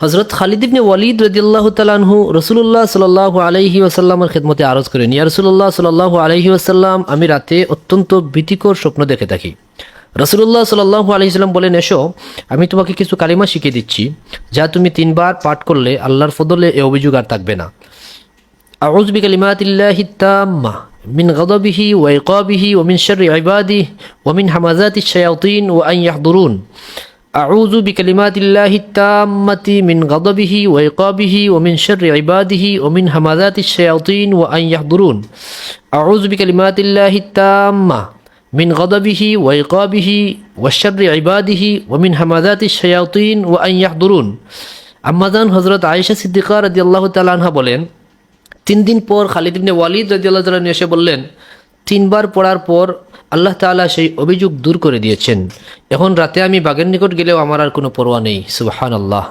হযরত খালিদ ইবনে ওয়ালিদ রাদিয়াল্লাহু তাআলা আনহু রাসূলুল্লাহ সাল্লাল্লাহু আলাইহি ওয়াসাল্লামের খিদমতে আরজ করেন, ইয়া রাসূলুল্লাহ সাল্লাল্লাহু আলাইহি ওয়াসাল্লাম, আমি রাতে অত্যন্ত ভীতিকর স্বপ্ন দেখে থাকি। রাসূলুল্লাহ সাল্লাল্লাহু আলাইহি ওয়াসাল্লাম বলেন, এসো আমি তোমাকে কিছু কালিমা শিখিয়ে দিচ্ছি, যা তুমি 3 বার পাঠ করলে আল্লাহর ফদলে এ অভিযোগ আর থাকবে না। আউযু বিকালিমাতিল্লাহি তাম্মা মিন গাদাবিহি ওয়া ইকাবিহি ওয়া মিন শাররি ইবাদিহি ওয়া মিন হামাযাতিশ শায়াতিন ওয়া আন ইয়াহদুরুন। আউযু বিকালিমাতিল্লাহি তাম্মাতি মিন গাদাবিহি ওয়া ইকাবিহি ওয়া মিন শাররি ইবাদিহি ওয়া মিন হামাযাতিশ শায়াতিন ওয়া আন ইয়াহদুরুন। আউযু বিকালিমাতিল্লাহি তাম্মা মিন গাদাবিহি ওয়া ইকাবিহি ওয়া শাররি ইবাদিহি ওয়া মিন হামাযাতিশ শায়াতিন ওয়া আন ইয়াহদুরুন। আম্মাজান হযরত আয়েশা সিদ্দিকা রাদিয়াল্লাহু তাআলা আনহা বলেন, 3 দিন পর খালিদ ইবনে ওয়ালিদ রাদিয়াল্লাহু তাআলা এসে বললেন, 3 বার পড়ার পর আল্লাহ তাআলা সেই অভিযোগ দূর করে দিয়েছেন। এখন রাতে আমি বাঘের নিকট গেলেও আমার আর কোনো পরোয়া নেই। সুবহানাল্লাহ।